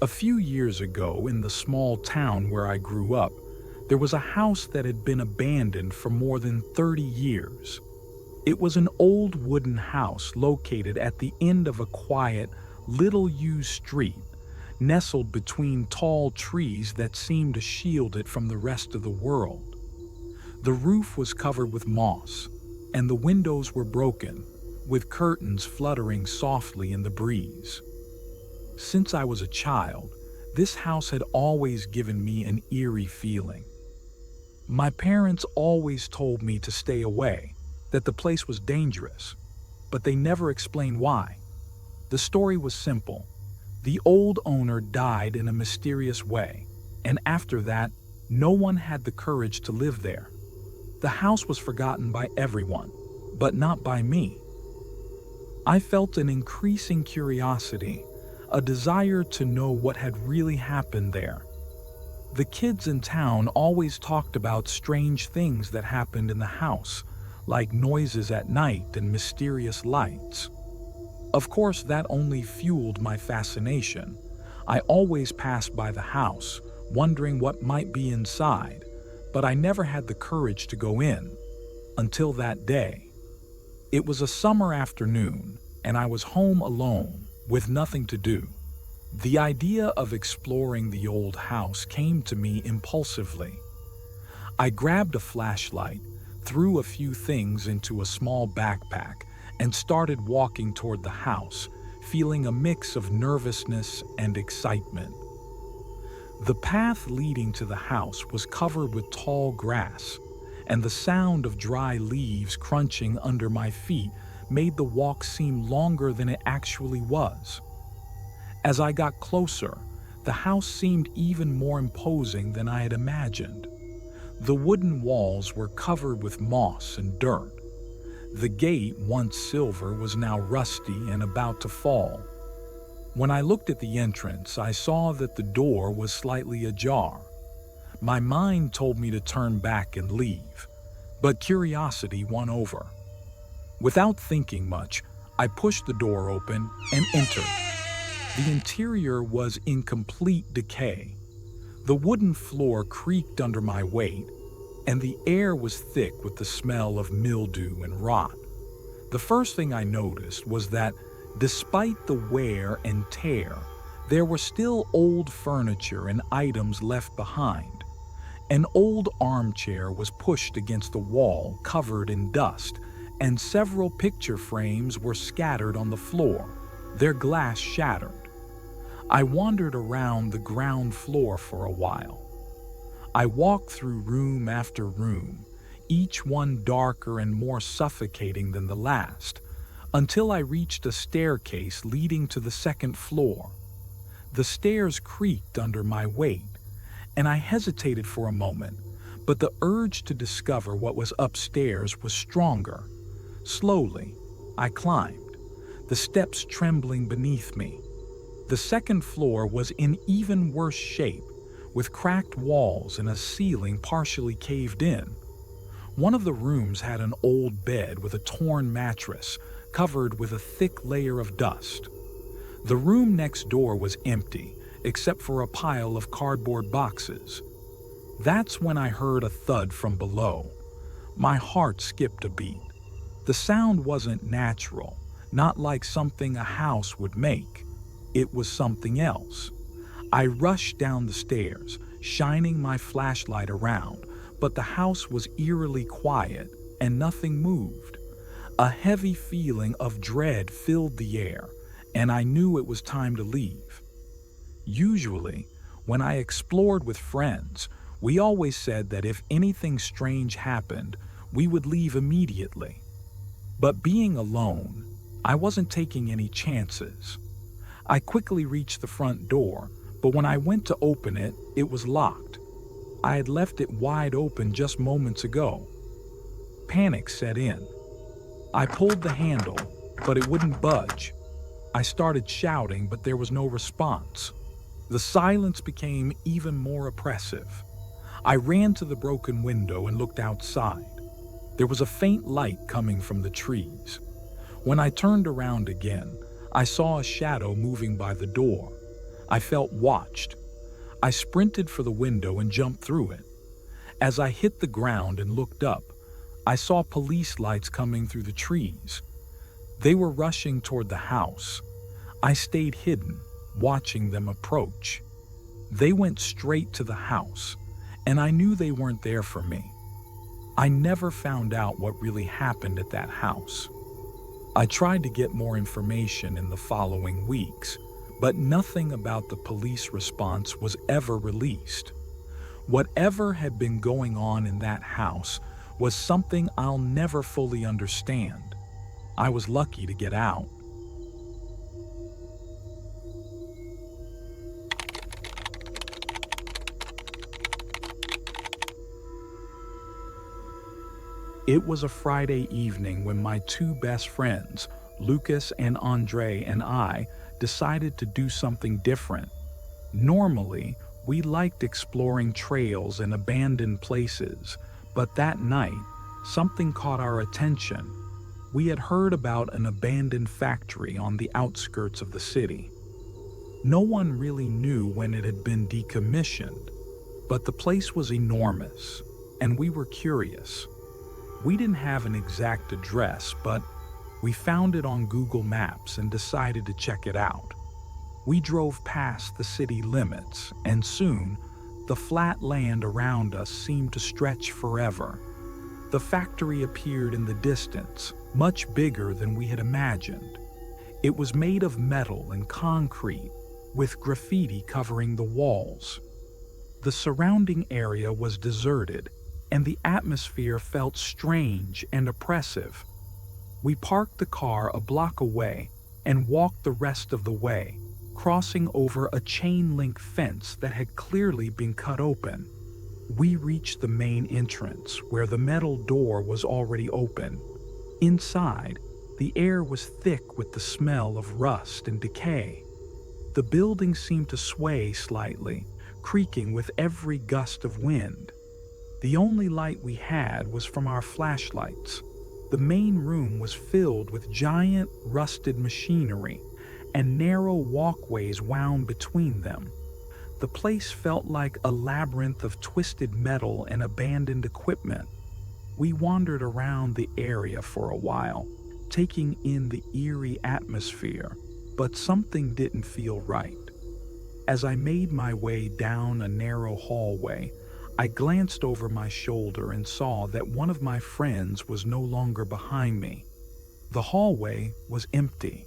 A few years ago, in the small town where I grew up, there was a house that had been abandoned for more than 30 years. It was an old wooden house located at the end of a quiet, little-used street, nestled between tall trees that seemed to shield it from the rest of the world. The roof was covered with moss, and the windows were broken, with curtains fluttering softly in the breeze. Since I was a child, this house had always given me an eerie feeling. My parents always told me to stay away, that the place was dangerous, but they never explained why. The story was simple. The old owner died in a mysterious way, and after that, no one had the courage to live there. The house was forgotten by everyone, but not by me. I felt an increasing curiosity, a desire to know what had really happened there. The kids in town always talked about strange things that happened in the house, like noises at night and mysterious lights. Of course, that only fueled my fascination. I always passed by the house, wondering what might be inside, but I never had the courage to go in, until that day. It was a summer afternoon, and I was home alone, with nothing to do. The idea of exploring the old house came to me impulsively. I grabbed a flashlight, threw a few things into a small backpack, and started walking toward the house, feeling a mix of nervousness and excitement. The path leading to the house was covered with tall grass, and the sound of dry leaves crunching under my feet made the walk seem longer than it actually was. As I got closer, the house seemed even more imposing than I had imagined. The wooden walls were covered with moss and dirt. The gate, once silver, was now rusty and about to fall. When I looked at the entrance, I saw that the door was slightly ajar. My mind told me to turn back and leave, but curiosity won over. Without thinking much, I pushed the door open and entered. The interior was in complete decay. The wooden floor creaked under my weight, and the air was thick with the smell of mildew and rot. The first thing I noticed was that, despite the wear and tear, there were still old furniture and items left behind. An old armchair was pushed against the wall, covered in dust, and several picture frames were scattered on the floor, their glass shattered. I wandered around the ground floor for a while. I walked through room after room, each one darker and more suffocating than the last, until I reached a staircase leading to the second floor. The stairs creaked under my weight, and I hesitated for a moment, but the urge to discover what was upstairs was stronger. Slowly, I climbed, the steps trembling beneath me. The second floor was in even worse shape, with cracked walls and a ceiling partially caved in. One of the rooms had an old bed with a torn mattress, covered with a thick layer of dust. The room next door was empty, except for a pile of cardboard boxes. That's when I heard a thud from below. My heart skipped a beat. The sound wasn't natural, not like something a house would make. It was something else. I rushed down the stairs, shining my flashlight around, but the house was eerily quiet and nothing moved. A heavy feeling of dread filled the air, and I knew it was time to leave. Usually, when I explored with friends, we always said that if anything strange happened, we would leave immediately. But being alone, I wasn't taking any chances. I quickly reached the front door, but when I went to open it, it was locked. I had left it wide open just moments ago. Panic set in. I pulled the handle, but it wouldn't budge. I started shouting, but there was no response. The silence became even more oppressive. I ran to the broken window and looked outside. There was a faint light coming from the trees. When I turned around again, I saw a shadow moving by the door. I felt watched. I sprinted for the window and jumped through it. As I hit the ground and looked up, I saw police lights coming through the trees. They were rushing toward the house. I stayed hidden, watching them approach. They went straight to the house, and I knew they weren't there for me. I never found out what really happened at that house. I tried to get more information in the following weeks, but nothing about the police response was ever released. Whatever had been going on in that house was something I'll never fully understand. I was lucky to get out. It was a Friday evening when my two best friends, Lucas and Andre, and I decided to do something different. Normally, we liked exploring trails and abandoned places, but that night, something caught our attention. We had heard about an abandoned factory on the outskirts of the city. No one really knew when it had been decommissioned, but the place was enormous, and we were curious. We didn't have an exact address, but we found it on Google Maps and decided to check it out. We drove past the city limits, and soon, the flat land around us seemed to stretch forever. The factory appeared in the distance, much bigger than we had imagined. It was made of metal and concrete, with graffiti covering the walls. The surrounding area was deserted, and the atmosphere felt strange and oppressive. We parked the car a block away and walked the rest of the way, crossing over a chain-link fence that had clearly been cut open. We reached the main entrance, where the metal door was already open. Inside, the air was thick with the smell of rust and decay. The building seemed to sway slightly, creaking with every gust of wind. The only light we had was from our flashlights. The main room was filled with giant, rusted machinery, and narrow walkways wound between them. The place felt like a labyrinth of twisted metal and abandoned equipment. We wandered around the area for a while, taking in the eerie atmosphere, but something didn't feel right. As I made my way down a narrow hallway, I glanced over my shoulder and saw that one of my friends was no longer behind me. The hallway was empty.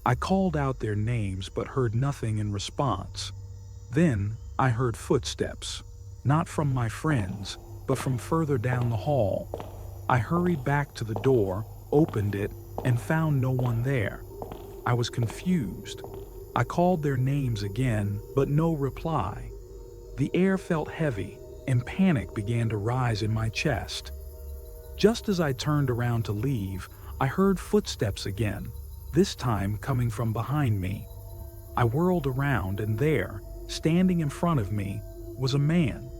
I called out their names but heard nothing in response. Then I heard footsteps, not from my friends, but from further down the hall. I hurried back to the door, opened it, and found no one there. I was confused. I called their names again, but no reply. The air felt heavy, and panic began to rise in my chest. Just as I turned around to leave, I heard footsteps again, this time coming from behind me. I whirled around, and there, standing in front of me, was a man.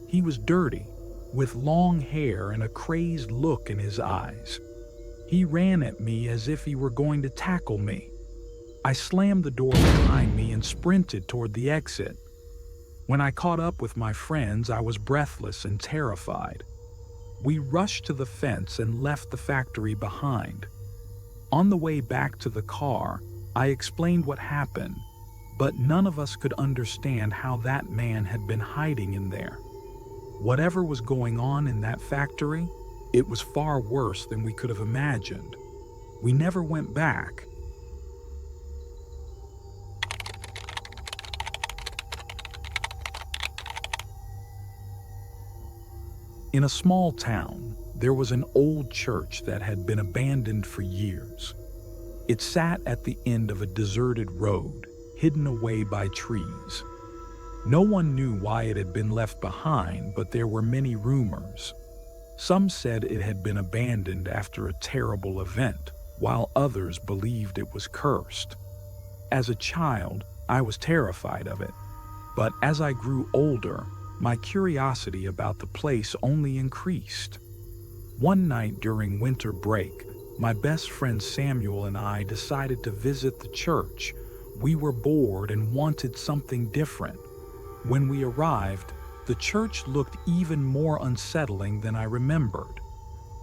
He was dirty, with long hair and a crazed look in his eyes. He ran at me as if he were going to tackle me. I slammed the door behind me and sprinted toward the exit. When I caught up with my friends, I was breathless and terrified. We rushed to the fence and left the factory behind. On the way back to the car, I explained what happened, but none of us could understand how that man had been hiding in there. Whatever was going on in that factory, it was far worse than we could have imagined. We never went back. In a small town, there was an old church that had been abandoned for years. It sat at the end of a deserted road, hidden away by trees. No one knew why it had been left behind, but there were many rumors. Some said it had been abandoned after a terrible event, while others believed it was cursed. As a child, I was terrified of it, but as I grew older, my curiosity about the place only increased. One night during winter break, my best friend Samuel and I decided to visit the church, We were bored and wanted something different. When we arrived, the church looked even more unsettling than I remembered.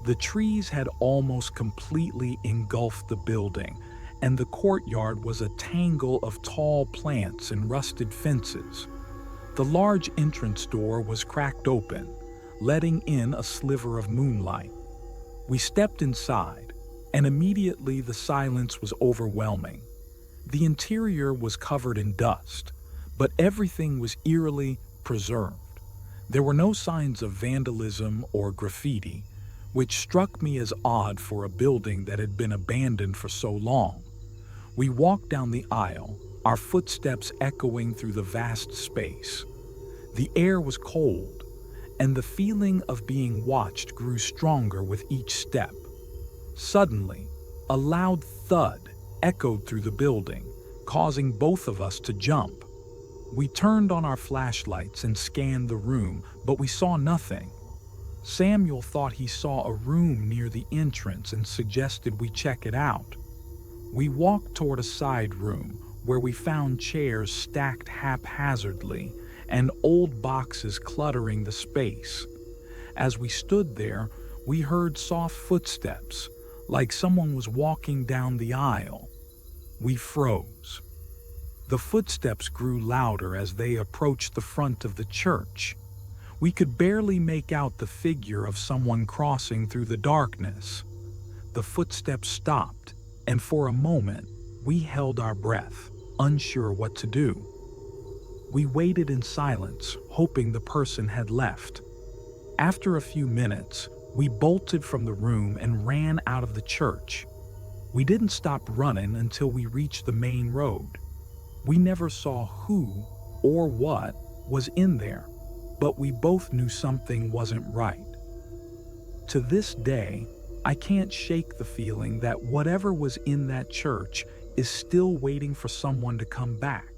The trees had almost completely engulfed the building, and the courtyard was a tangle of tall plants and rusted fences. The large entrance door was cracked open, letting in a sliver of moonlight. We stepped inside, and immediately the silence was overwhelming. The interior was covered in dust, but everything was eerily preserved. There were no signs of vandalism or graffiti, which struck me as odd for a building that had been abandoned for so long. We walked down the aisle, our footsteps echoing through the vast space. The air was cold, and the feeling of being watched grew stronger with each step. Suddenly, a loud thud echoed through the building, causing both of us to jump. We turned on our flashlights and scanned the room, but we saw nothing. Samuel thought he saw a room near the entrance and suggested we check it out. We walked toward a side room where we found chairs stacked haphazardly and old boxes cluttering the space. As we stood there, we heard soft footsteps, like someone was walking down the aisle. We froze. The footsteps grew louder as they approached the front of the church. We could barely make out the figure of someone crossing through the darkness. The footsteps stopped, and for a moment, we held our breath, unsure what to do. We waited in silence, hoping the person had left. After a few minutes, we bolted from the room and ran out of the church. We didn't stop running until we reached the main road. We never saw who or what was in there, but we both knew something wasn't right. To this day, I can't shake the feeling that whatever was in that church is still waiting for someone to come back.